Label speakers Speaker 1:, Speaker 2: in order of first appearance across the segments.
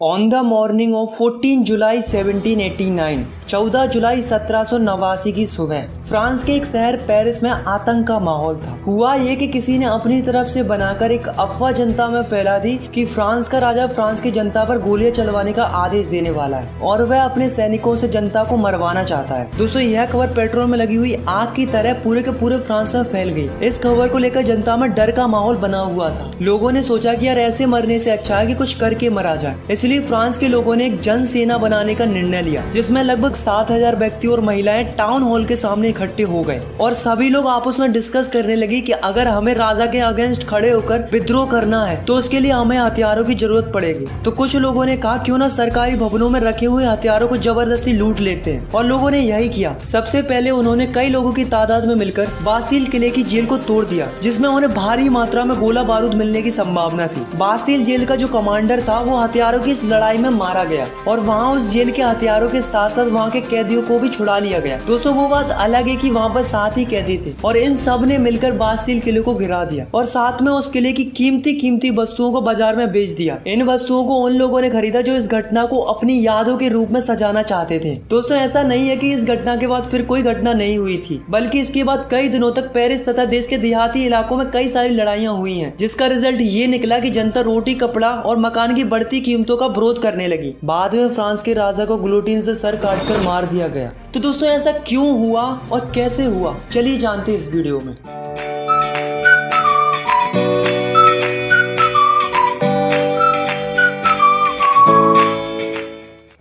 Speaker 1: On the morning of 14 जुलाई 1789, 14 जुलाई 1789 की सुबह France के एक शहर पेरिस में आतंक का माहौल था। हुआ ये कि किसी ने अपनी तरफ से बनाकर एक अफवाह जनता में फैला दी कि फ्रांस का राजा फ्रांस की जनता पर गोलियां चलवाने का आदेश देने वाला है और वह अपने सैनिकों से जनता को मरवाना चाहता है। दोस्तों, यह खबर पेट्रोल में लगी हुई आग की तरह पूरे के पूरे फ्रांस में फैल गई। इस खबर को लेकर जनता में डर का माहौल बना हुआ था। लोगों ने सोचा कि यार ऐसे मरने से अच्छा है कि कुछ करके मरा जाए। इसलिए फ्रांस के लोगों ने एक जन सेना बनाने का निर्णय लिया, जिसमें लगभग 7,000 व्यक्ति और महिलाएं टाउन हॉल के सामने इकट्ठे हो गए और सभी लोग आपस में डिस्कस करने लगे कि अगर हमें राजा के अगेंस्ट खड़े होकर विद्रोह करना है तो उसके लिए हमें हथियारों की जरूरत पड़ेगी। तो कुछ लोगों ने कहा क्यों ना सरकारी भवनों में रखे हुए हथियारों को जबरदस्ती लूट लेते हैं, और लोगों ने यही किया। सबसे पहले उन्होंने कई लोगों की तादाद में मिलकर बास्तील किले की जेल को तोड़ दिया, जिसमें उन्हें भारी मात्रा में गोला बारूद मिलने की संभावना थी। बास्तील जेल का जो कमांडर था वो हथियारों की इस लड़ाई में मारा गया और वहाँ उस जेल के हथियारों के साथ साथ वहाँ के कैदियों को भी छुड़ा लिया गया। दोस्तों, वो बात अलग है कि वहाँ पर 7 ही कैदी थे और इन सब ने मिलकर बास्तील किले को गिरा दिया और साथ में उस किले की कीमती वस्तुओं को बाजार में बेच दिया। इन वस्तुओं को उन लोगों ने खरीदा जो इस घटना को अपनी यादों के रूप में सजाना चाहते थे। दोस्तों, ऐसा नहीं है कि इस घटना के बाद फिर कोई घटना नहीं हुई थी, बल्कि इसके बाद कई दिनों तक पेरिस तथा देश के देहाती इलाकों में कई सारी लड़ाइयाँ हुई हैं, जिसका रिजल्ट ये निकला कि जनता रोटी, कपड़ा और मकान की बढ़ती कीमतों का विरोध करने लगी। बाद में फ्रांस के राजा को गिलोटिन से सर काटकर मार दिया गया। तो दोस्तों, ऐसा क्यों हुआ और कैसे हुआ, चलिए जानते हैं इस वीडियो में।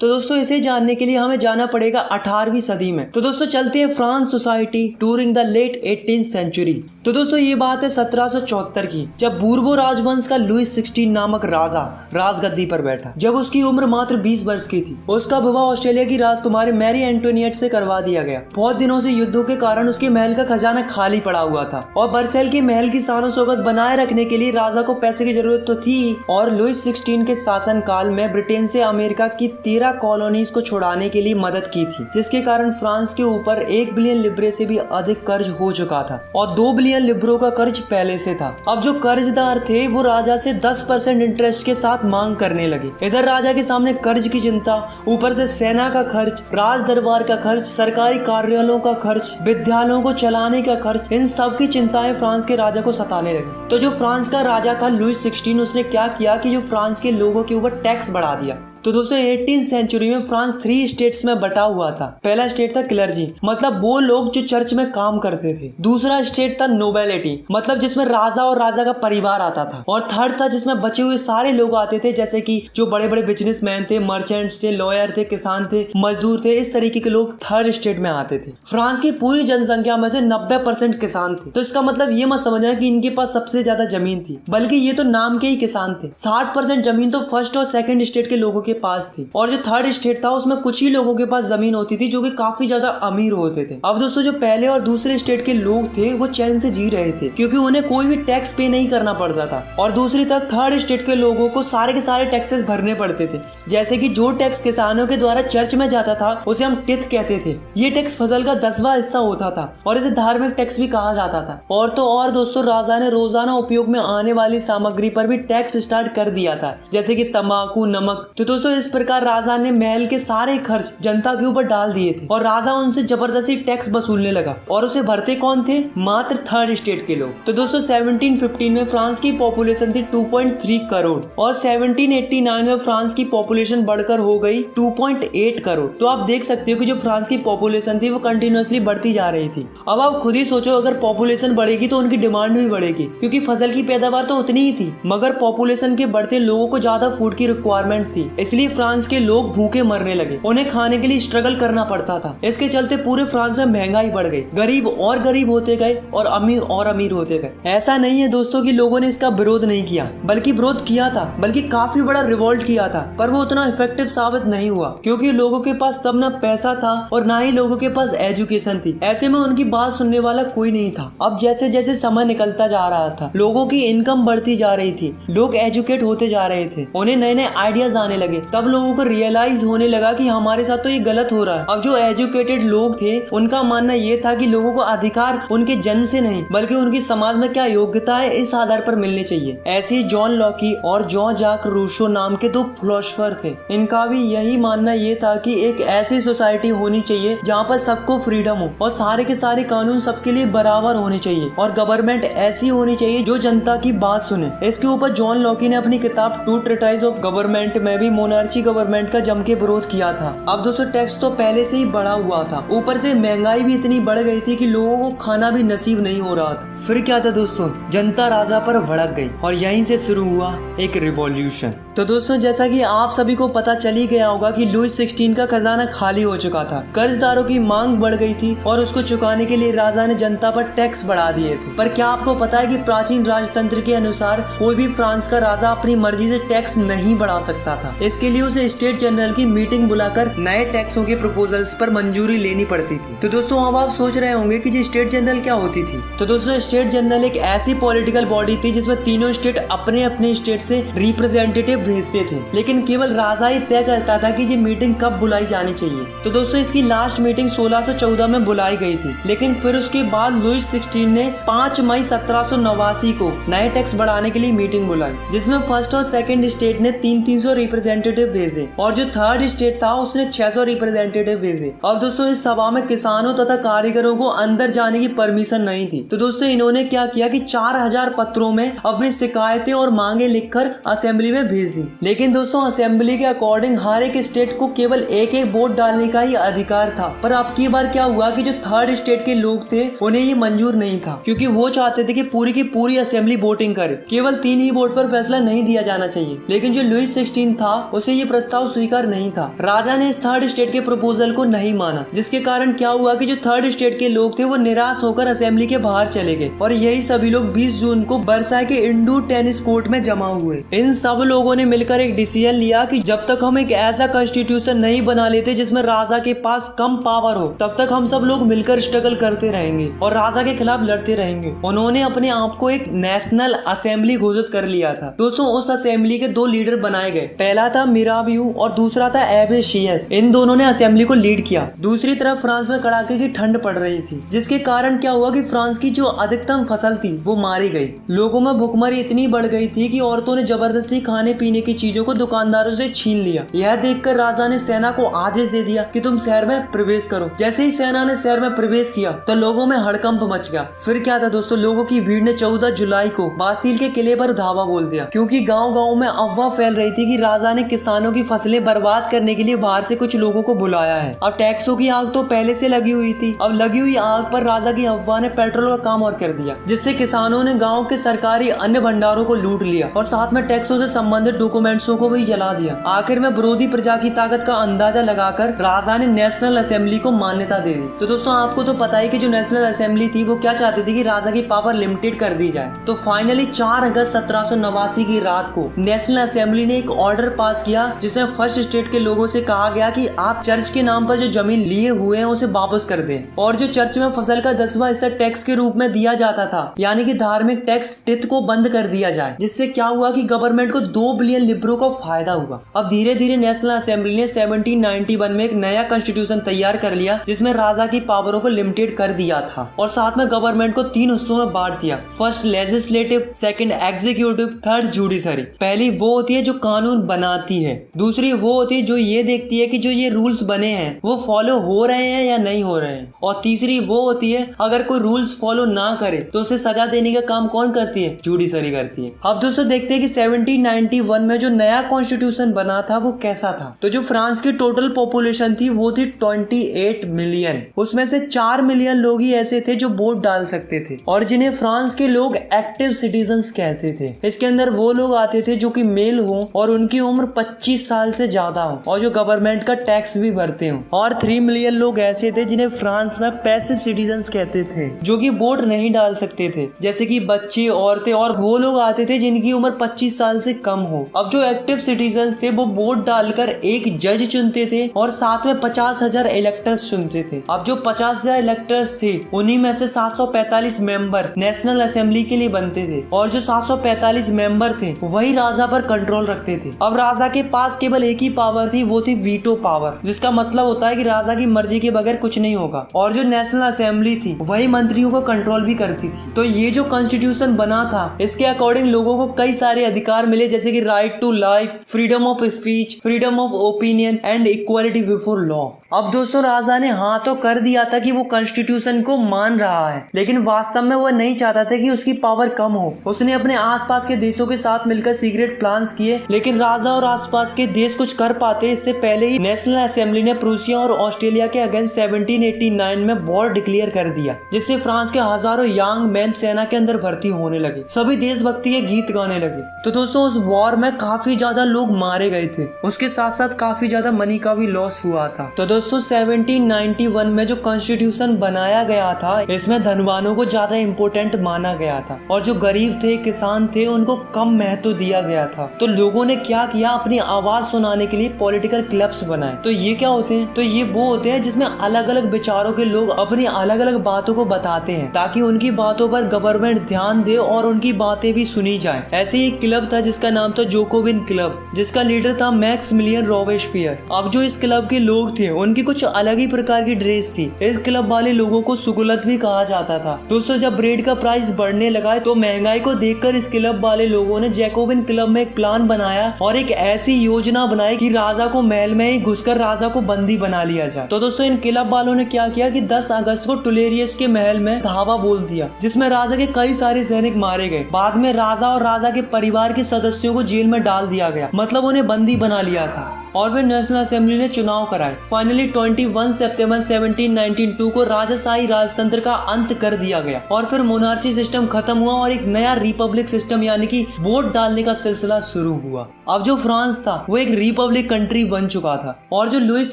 Speaker 1: तो दोस्तों, इसे जानने के लिए हमें जाना पड़ेगा 18वीं सदी में। तो दोस्तों, चलते हैं France society during the late 18th century. तो दोस्तों, ये बात है 1774 की, जब बूर्बो राजवंश का लुईस 16 नामक राजा राजगद्दी पर बैठा। जब उसकी उम्र मात्र 20 वर्ष की थी, उसका विवाह ऑस्ट्रेलिया की राजकुमारी मैरी एंटोनिएट से करवा दिया गया। बहुत दिनों से युद्धों के कारण उसके महल का खजाना खाली पड़ा हुआ था और बर्सेल के महल की शान शौकत बनाए रखने के लिए राजा को पैसे की जरूरत तो थी। और लुईस 16 के शासन काल में ब्रिटेन से अमेरिका की 13 कॉलोनीज को छुड़ाने के लिए मदद की थी, जिसके कारण फ्रांस के ऊपर 1 बिलियन लिब्रे से भी अधिक कर्ज हो चुका था और 2 बिलियन लिब्रों का कर्ज पहले से था। अब जो कर्जदार थे वो राजा से 10% इंटरेस्ट के साथ मांग करने लगे। इधर राजा के सामने कर्ज की चिंता, ऊपर से सेना का खर्च, राज दरबार का खर्च, सरकारी कार्यालयों का खर्च, विद्यालयों को चलाने का खर्च, इन सब की चिंताएं फ्रांस के राजा को सताने लगी। तो जो फ्रांस का राजा था लुईस 16, उसने क्या किया कि जो फ्रांस के लोगों के ऊपर टैक्स बढ़ा दिया। तो दोस्तों, 18th सेंचुरी में फ्रांस 3 स्टेट्स में बटा हुआ था। पहला स्टेट था क्लर्जी, मतलब वो लोग जो चर्च में काम करते थे। दूसरा स्टेट था नोबेलिटी, मतलब जिसमें राजा और राजा का परिवार आता था। और थर्ड था जिसमें बचे हुए सारे लोग आते थे, जैसे कि जो बड़े बड़े बिजनेसमैन थे, मर्चेंट्स थे, लॉयर थे, किसान थे, मजदूर थे। इस तरीके के लोग थर्ड स्टेट में आते थे। फ्रांस की पूरी जनसंख्या में से 90% किसान थे। तो इसका मतलब ये मत समझना कि इनके पास सबसे ज्यादा जमीन थी, बल्कि ये तो नाम के ही किसान थे। 60% जमीन तो फर्स्ट और सेकंड स्टेट के लोगों के पास थी, और जो थर्ड स्टेट था उसमें कुछ ही लोगों के पास जमीन होती थी जो कि काफी ज्यादा अमीर होते थे। अब दोस्तों, जो पहले और दूसरे स्टेट के लोग थे वो चैन से जी रहे थे, क्योंकि उन्हें कोई भी टैक्स पे नहीं करना पड़ता था। और दूसरी तरफ थर्ड स्टेट के लोगों को सारे के सारे टैक्सेस भरने पड़ते थे, जैसे कि जो टैक्स किसानों के द्वारा चर्च में जाता था उसे हम टिथ कहते थे। ये टैक्स फसल का 10वां हिस्सा होता था और इसे धार्मिक टैक्स भी कहा जाता था। और तो और दोस्तों, राजा ने रोजाना उपयोग में आने वाली सामग्री पर भी टैक्स स्टार्ट कर दिया था, जैसे कि तंबाकू, नमक। तो दोस्तों, इस प्रकार राजा ने महल के सारे खर्च जनता के ऊपर डाल दिए थे और राजा उनसे जबरदस्ती टैक्स वसूलने लगा। और उसे भरते कौन थे? मात्र थर्ड स्टेट के लोग। तो दोस्तों, 1715 में फ्रांस की पॉपुलेशन थी 2.3 करोड़ और 1789 में फ्रांस की पॉपुलेशन बढ़कर हो गई 2.8 करोड़। तो आप देख सकते हो कि जो फ्रांस की पॉपुलेशन थी वो कंटिन्यूअसली बढ़ती जा रही थी। अब आप खुद ही सोचो, अगर पॉपुलेशन बढ़ेगी तो उनकी डिमांड भी बढ़ेगी, क्योंकि फसल की पैदावार तो उतनी ही थी, मगर पॉपुलेशन के बढ़ते लोगों को ज्यादा फूड की रिक्वायरमेंट थी। इसलिए फ्रांस के लोग भूखे मरने लगे, उन्हें खाने के लिए स्ट्रगल करना पड़ता था। इसके चलते पूरे फ्रांस में महंगाई बढ़ गई, गरीब और गरीब होते गए और अमीर होते गए। ऐसा नहीं है दोस्तों कि लोगों ने इसका विरोध नहीं किया, बल्कि विरोध किया था, बल्कि काफी बड़ा रिवोल्ट किया था, पर वो उतना इफेक्टिव साबित नहीं हुआ, क्योंकि लोगों के पास तब ना पैसा था और ना ही लोगों के पास एजुकेशन थी। ऐसे में उनकी बात सुनने वाला कोई नहीं था। अब जैसे जैसे समय निकलता जा रहा था, लोगों की इनकम बढ़ती जा रही थी, लोग एजुकेट होते जा रहे थे, उन्हें नए नए आइडियाज आने लगे तब लोगों को रियलाइज होने लगा कि हमारे साथ तो ये गलत हो रहा है। अब जो एजुकेटेड लोग थे उनका मानना ये था कि लोगों को अधिकार उनके जन्म से नहीं बल्कि उनकी समाज में क्या योग्यता है इस आधार पर मिलने चाहिए। ऐसे ही जॉन लॉकी और जॉन जाक रूसो नाम के दो फिलोसोफर थे। इनका भी यही मानना ये था कि एक ऐसी सोसाइटी होनी चाहिए जहाँ पर सबको फ्रीडम हो और सारे के सारे कानून सबके लिए बराबर होने चाहिए और गवर्नमेंट ऐसी होनी चाहिए जो जनता की बात सुने। इसके ऊपर जॉन लॉकी ने अपनी किताब टू ट्रीटाइज ऑफ गवर्नमेंट में भी मोनार्ची गवर्नमेंट का जम के विरोध किया था। अब दोस्तों टैक्स तो पहले से ही बढ़ा हुआ था, ऊपर से महंगाई भी इतनी बढ़ गई थी कि लोगों को खाना भी नसीब नहीं हो रहा था। फिर क्या था दोस्तों, जनता राजा पर भड़क गई और यहीं से शुरू हुआ एक रिवॉल्यूशन। तो दोस्तों जैसा कि आप सभी को पता चल ही गया होगा कि लुई 16 का खजाना खाली हो चुका था, कर्जदारों की मांग बढ़ गई थी और उसको चुकाने के लिए राजा ने जनता पर टैक्स बढ़ा दिए थे। पर क्या आपको पता है कि प्राचीन राजतंत्र के अनुसार कोई भी फ्रांस का राजा अपनी मर्जी से टैक्स नहीं बढ़ा सकता था। इसके लिए उसे स्टेट जनरल की मीटिंग बुलाकर नए टैक्सों के प्रपोजल्स पर मंजूरी लेनी पड़ती थी। तो दोस्तों अब आप सोच रहे होंगे कि जी स्टेट जनरल क्या होती थी। तो दोस्तों स्टेट जनरल एक ऐसी पॉलिटिकल बॉडी थी जिसमें तीनों स्टेट अपने अपने स्टेट से रिप्रेजेंटेटिव भेजते थे, लेकिन केवल राजा ही तय करता था कि ये मीटिंग कब बुलाई जानी चाहिए। तो दोस्तों इसकी लास्ट मीटिंग 1614 में बुलाई गई थी, लेकिन फिर उसके बाद लुई 16 ने 5 मई 1789 को नए टैक्स बढ़ाने के लिए मीटिंग बुलाई, जिसमें फर्स्ट और सेकंड स्टेट ने 300 रिप्रेजेंटेटिव भेजे और जो थर्ड स्टेट था उसने 600 रिप्रेजेंटेटिव भेजे। अब दोस्तों इस सभा में किसानों तथा कारीगरों को अंदर जाने की परमिशन नहीं थी। तो दोस्तों इन्होंने क्या किया कि 4000 पत्रों में अपनी शिकायतें और मांगे लिखकर असेंबली में भेज दी। लेकिन दोस्तों असेंबली के अकॉर्डिंग हर एक स्टेट को केवल एक एक वोट डालने का ही अधिकार था। पर अब की बार क्या हुआ कि जो थर्ड स्टेट के लोग थे उन्हें ये मंजूर नहीं था, क्योंकि वो चाहते थे कि पूरी की पूरी असेंबली वोटिंग करे, केवल 3 ही वोट पर फैसला नहीं दिया जाना चाहिए। लेकिन जो लुई 16 था उसे ये प्रस्ताव स्वीकार नहीं था। राजा ने इस थर्ड स्टेट के प्रपोजल को नहीं माना, जिसके कारण क्या हुआ कि जो थर्ड स्टेट के लोग थे वो निराश होकर असेंबली के बाहर चले गए और यही सभी लोग 20 जून को वर्साई के इंडोर टेनिस कोर्ट में जमा हुए। इन सब लोगों ने मिलकर एक डिसीजन लिया कि जब तक हम एक ऐसा कॉन्स्टिट्यूशन नहीं बना लेते जिसमें राजा के पास कम पावर हो, तब तक हम सब लोग मिलकर स्ट्रगल करते रहेंगे और राजा के खिलाफ लड़ते रहेंगे। उन्होंने अपने आप को एक नेशनल असेंबली घोषित कर लिया था। दोस्तों उस असेंबली के 2 लीडर बनाए गए, पहला था मिराबियू और दूसरा था एबेशियस। इन दोनों ने असेंबली को लीड किया। दूसरी तरफ फ्रांस में कड़ाके की ठंड पड़ रही थी, जिसके कारण क्या हुआ कि फ्रांस की जो अधिकतम फसल थी वो मारी गई। लोगों में भुखमरी इतनी बढ़ गई थी कि औरतों ने जबरदस्ती खाने पीने की चीजों को दुकानदारों से छीन लिया। यह देखकर राजा ने सेना को आदेश दे दिया कि तुम शहर में प्रवेश करो। जैसे ही सेना ने शहर में प्रवेश किया तो लोगों में हड़कंप मच गया। फिर क्या था दोस्तों, लोगों की भीड़ ने 14 जुलाई को बास्तील के किले पर धावा बोल दिया, क्योंकि गांव-गांव में अफवाह फैल रही थी कि राजा ने किसानों की फसलें बर्बाद करने के लिए बाहर से कुछ लोगों को बुलाया है। अब टैक्सों की आग तो पहले से लगी हुई थी, अब लगी हुई आग पर राजा की अफवाह ने पेट्रोल का काम और कर दिया, जिससे किसानों ने गाँव के सरकारी अन्य भंडारों को लूट लिया और साथ में टैक्सों से संबंधित डॉक्यूमेंट्सों को भी जला दिया। आखिर में विरोधी प्रजा की ताकत का अंदाजा लगाकर राजा ने नेशनल असेंबली को मान्यता दे दी। तो दोस्तों आपको तो पता है कि जो नेशनल असेंबली थी वो क्या चाहती थी कि राजा की पावर लिमिटेड कर दी जाए। तो फाइनली 4 अगस्त 1789 की रात को नेशनल असेंबली ने एक ऑर्डर पास किया, जिसमें फर्स्ट स्टेट के लोगों से कहा गया कि आप चर्च के नाम पर जो जमीन लिए हुए हैं उसे वापस कर दें और जो चर्च में फसल का 10वां हिस्सा टैक्स के रूप में दिया जाता था, यानी कि धार्मिक टैक्स टिथ को बंद कर दिया जाए। जिससे क्या हुआ कि गवर्नमेंट को 2 बिलियन लिब्रो का फायदा हुआ। अब धीरे धीरे नेशनल असेंबली ने 1791 में एक नया कॉन्स्टिट्यूशन तैयार कर लिया, जिसमें राजा की पावरों को लिमिटेड कर दिया था और साथ में गवर्नमेंट को 3 हिस्सों में बांट दिया। First legislative, second executive, third judiciary. पहली वो होती है जो कानून बनाती है, दूसरी वो होती है जो ये देखती है कि जो ये रूल्स बने हैं वो फॉलो हो रहे हैं या नहीं हो रहे हैं, और तीसरी वो होती है अगर कोई रूल्स फॉलो ना करे तो उसे सजा देने का काम कौन करती है, जुडिशरी करती है। अब दोस्तों देखते हैं कि 1791 में जो नया कॉन्स्टिट्यूशन बना था वो कैसा था। तो जो फ्रांस की टोटल पॉपुलेशन थी वो थी 28 मिलियन। उसमें से 4 मिलियन लोग ही ऐसे थे जो वोट डाल सकते थे और जिन्हें फ्रांस के लोग एक्टिव सिटीजन्स कहते थे। इसके अंदर वो लोग आते थे जो कि मेल हो और उनकी उम्र 25 साल से ज्यादा हो और जो गवर्नमेंट का टैक्स भी भरते हो, और 3 मिलियन लोग ऐसे थे जिन्हें फ्रांस में पैसिव सिटीजन्स कहते थे, जो कि वोट नहीं डाल सकते थे, जैसे कि बच्चे, औरतें, और वो लोग आते थे जिनकी उम्र 25 साल से कम हो। हो। अब जो एक्टिव सिटीजन थे वो वोट डालकर एक जज चुनते थे और साथ में 50,000 इलेक्टर्स चुनते थे। अब जो 50,000 इलेक्टर्स थे उन्हीं में से 745 मेंबर नेशनल असेंबली के लिए बनते थे और जो 745 मेंबर थे वही राजा पर कंट्रोल रखते थे। अब राजा के पास केवल एक ही पावर थी, वो थी वीटो पावर, जिसका मतलब होता है कि राजा की मर्जी के बगैर कुछ नहीं होगा। और जो नेशनल असेंबली थी वही मंत्रियों को कंट्रोल भी करती थी। तो ये जो कॉन्स्टिट्यूशन बना था इसके अकॉर्डिंग लोगों को कई सारे अधिकार मिले, जैसे कि right to life, freedom of speech, freedom of opinion and equality before law. अब दोस्तों राजा ने हाँ तो कर दिया था कि वो कॉन्स्टिट्यूशन को मान रहा है, लेकिन वास्तव में वो नहीं चाहता था कि उसकी पावर कम हो। उसने अपने आसपास के देशों के साथ मिलकर सीक्रेट प्लान्स किए, लेकिन राजा और आसपास के देश कुछ कर पाते इससे पहले ही नेशनल असेंबली ने प्रूसिया और ऑस्ट्रेलिया के अगेंस्ट 1789 में वॉर डिक्लेयर कर दिया, जिससे फ्रांस के हजारों यंग मैन सेना के अंदर भर्ती होने लगे। सभी देशभक्ति के गीत गाने लगे। तो दोस्तों उस वॉर में काफी ज्यादा लोग मारे गए थे, उसके साथ साथ काफी ज्यादा मनी का भी लॉस हुआ था। तो दोस्तों 1791 में जो कॉन्स्टिट्यूशन बनाया गया था इसमें धनवानों को ज्यादा इम्पोर्टेंट माना गया था और जो गरीब थे, किसान थे, उनको कम महत्व दिया गया था। तो लोगों ने क्या किया, अपनी आवाज सुनाने के लिए पॉलिटिकल क्लब्स बनाए। तो ये क्या होते हैं, तो ये वो होते हैं जिसमें अलग अलग विचारों के लोग अपनी अलग अलग बातों को बताते हैं ताकि उनकी बातों पर गवर्नमेंट ध्यान दे और उनकी बातें भी सुनी जाए। ऐसे ही एक क्लब था जिसका नाम था जोकोबिन क्लब, जिसका लीडर था मैक्सिमिलियन रॉबेस्पियर। अब जो इस क्लब के लोग थे उनकी कुछ अलग ही प्रकार की ड्रेस थी। इस क्लब वाले लोगों को सुगुलत भी कहा जाता था। दोस्तों जब ब्रेड का प्राइस बढ़ने लगा तो महंगाई को देखकर इस क्लब वाले लोगों ने जैकोबिन क्लब में एक प्लान बनाया और एक ऐसी योजना बनाई कि राजा को महल में ही घुसकर राजा को बंदी बना लिया जाए। तो दोस्तों इन क्लब वालों ने क्या किया कि 10 अगस्त को टुलेरियस के महल में धावा बोल दिया, जिसमें राजा के कई सारे सैनिक मारे गए। बाद में राजा और राजा के परिवार के सदस्यों को जेल में डाल दिया गया, मतलब उन्हें बंदी बना लिया था। और फिर नेशनल असेंबली ने चुनाव कराए। फाइनली 21 सितंबर 1792 को राजाशाही राजतंत्र का अंत कर दिया गया और फिर मोनार्ची सिस्टम खत्म हुआ और एक नया रिपब्लिक सिस्टम यानी कि वोट डालने का सिलसिला शुरू हुआ। अब जो फ्रांस था वो एक रिपब्लिक कंट्री बन चुका था और जो लुइस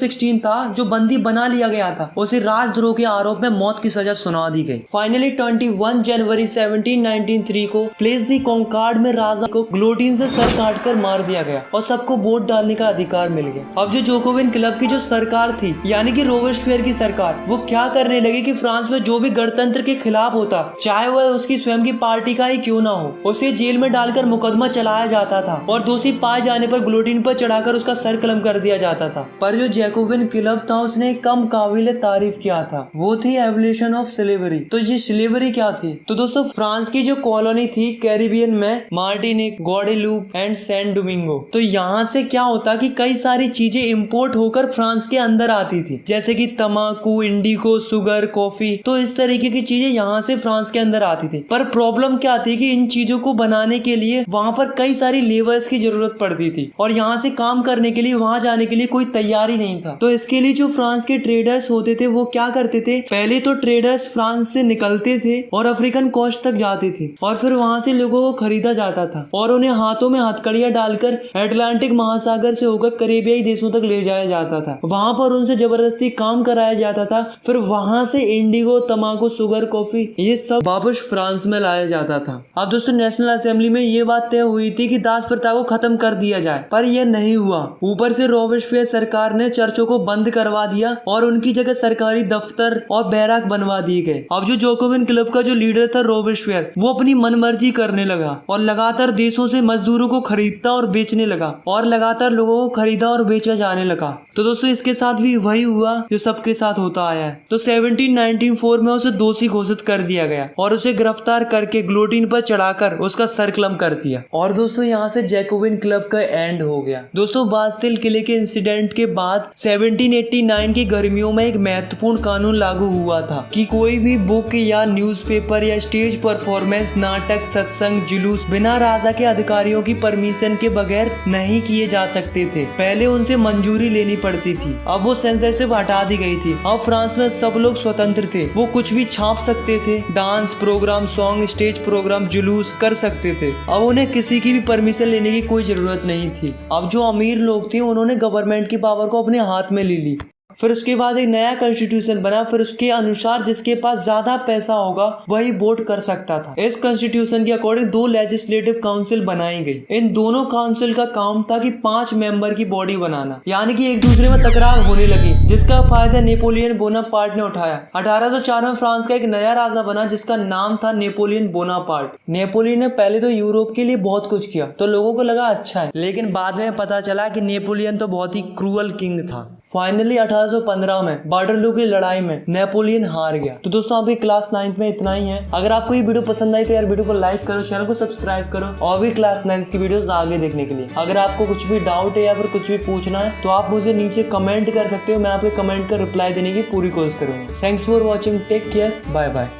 Speaker 1: 16 था जो बंदी बना लिया गया था उसे राजद्रोह के आरोप में मौत की सजा सुना दी गई। फाइनली 21 जनवरी 1793 को प्लेस दी कॉन्कार्ड में राजा को ग्लोटिन से सर काट कर मार दिया गया और सबको वोट डालने का अधिकार मिल गया। अब जो जोकोबिन क्लब की जो सरकार थी यानी कि रोबेस्पियर की सरकार, वो क्या करने लगी कि फ्रांस में जो भी गणतंत्र के खिलाफ होता, चाहे वह उसकी स्वयं की पार्टी का ही क्यों ना हो, उसे जेल में डालकर मुकदमा चलाया जाता था और दोषी पाए जाने पर गुलोटिन पर चढ़ाकर उसका सर कलम कर दिया जाता था। पर जो जैकोबिन क्लब था उसने कम काबिले तारीफ किया था, वो थी एबोलिशन ऑफ स्लेवरी। तो ये स्लेवरी क्या थी, तो दोस्तों फ्रांस की जो कॉलोनी थी कैरिबियन में, Martinique, Guadeloupe and San Domingo, तो यहाँ से क्या होता कि कई सारी चीजें इंपोर्ट होकर फ्रांस के अंदर आती थी, जैसे कि तंबाकू, इंडिगो, शुगर, कॉफी। तो इस तरीके की चीजें यहाँ से फ्रांस के अंदर आती थी। पर प्रॉब्लम क्या थी कि इन चीजों को बनाने के लिए वहाँ पर कई सारी लेबर्स की जरूरत पड़ती थी और यहाँ से काम करने के लिए वहाँ जाने के लिए कोई तैयारी नहीं था। तो इसके लिए जो फ्रांस के ट्रेडर्स होते थे वो क्या करते थे, पहले तो ट्रेडर्स फ्रांस से निकलते थे और अफ्रीकन कोस्ट तक जाते थे और फिर वहाँ से लोगों को खरीदा जाता था और उन्हें हाथों में हथकड़ियां डालकर अटलांटिक महासागर से होकर करेबियाई देशों तक ले जाया जाता था। वहाँ पर उनसे जबरदस्ती काम कराया जाता था। फिर वहाँ से इंडिगो, तंबाकू, शुगर, कॉफी ये सब वापस फ्रांस में लाया जाता था। अब दोस्तों नेशनल असेंबली में ये बात तय हुई थी कि दास प्रथा को खत्म कर दिया जाए, पर यह नहीं हुआ। ऊपर से रोबेस्पियर सरकार ने चर्चों को बंद करवा दिया और उनकी जगह सरकारी दफ्तर और बैराक बनवा दिए गए। अब जो जोकोबिन क्लब का जो लीडर था रोबेस्पियर, वो अपनी मनमर्जी करने लगा और लगातार देशों से मजदूरों को खरीदता और बेचने लगा और लगातार लोगों को खरीदा और बेचा जाने लगा। तो दोस्तों इसके साथ भी वही हुआ जो सबके साथ होता आया है। तो 1794 में उसे दोषी घोषित कर दिया गया और उसे गिरफ्तार करके ग्लोटिन पर चढ़ाकर उसका सर कलम कर दिया। और दोस्तों यहाँ से जैकोबिन क्लब का एंड हो गया। दोस्तों बास्तिल किले के इंसिडेंट के बाद 1789 की गर्मियों में एक महत्वपूर्ण कानून लागू हुआ था कि कोई भी बुक या न्यूज़पेपर या स्टेज परफॉर्मेंस, नाटक, सत्संग, जुलूस बिना राजा के अधिकारियों की परमिशन के बगैर नहीं किए जा सकते थे। पहले उनसे मंजूरी लेनी पड़ती थी। अब वो सेंसरशिप हटा दी गई थी। अब फ्रांस में सब लोग स्वतंत्र थे, वो कुछ भी छाप सकते थे, dance programme, song, stage programme, जुलूस कर सकते थे। अब उन्हें किसी की भी परमिशन लेने की कोई जरूरत नहीं थी। अब जो अमीर लोग थे उन्होंने गवर्नमेंट की पावर को अपने हाथ में ले ली। फिर उसके बाद एक नया कॉन्स्टिट्यूशन बना, फिर उसके अनुसार जिसके पास ज्यादा पैसा होगा वही वोट कर सकता था। इस कॉन्स्टिट्यूशन के अकॉर्डिंग 2 लेजिस्लेटिव काउंसिल बनाई गई। इन दोनों काउंसिल का काम था कि 5 मेंबर की बॉडी बनाना, यानी कि एक दूसरे में तकरार होने लगी, जिसका फायदा नेपोलियन बोनापार्ट ने उठाया। 1804 में फ्रांस का एक नया राजा बना जिसका नाम था नेपोलियन बोनापार्ट। नेपोलियन ने पहले तो यूरोप के लिए बहुत कुछ किया तो लोगों को लगा अच्छा है, लेकिन बाद में पता चला कि नेपोलियन तो बहुत ही क्रूअल किंग था। फाइनली 1815 में वाटरलू की लड़ाई में नेपोलियन हार गया। तो दोस्तों आपकी क्लास 9th में इतना ही है। अगर आपको ये वीडियो पसंद आई तो यार वीडियो को लाइक करो, चैनल को सब्सक्राइब करो और भी क्लास 9th की वीडियोस आगे देखने के लिए। अगर आपको कुछ भी डाउट है या फिर कुछ भी पूछना है तो आप मुझे नीचे कमेंट कर सकते हो, मैं आपके कमेंट का रिप्लाई देने की पूरी कोशिश करूंगा। Thanks for watching, take care, bye bye.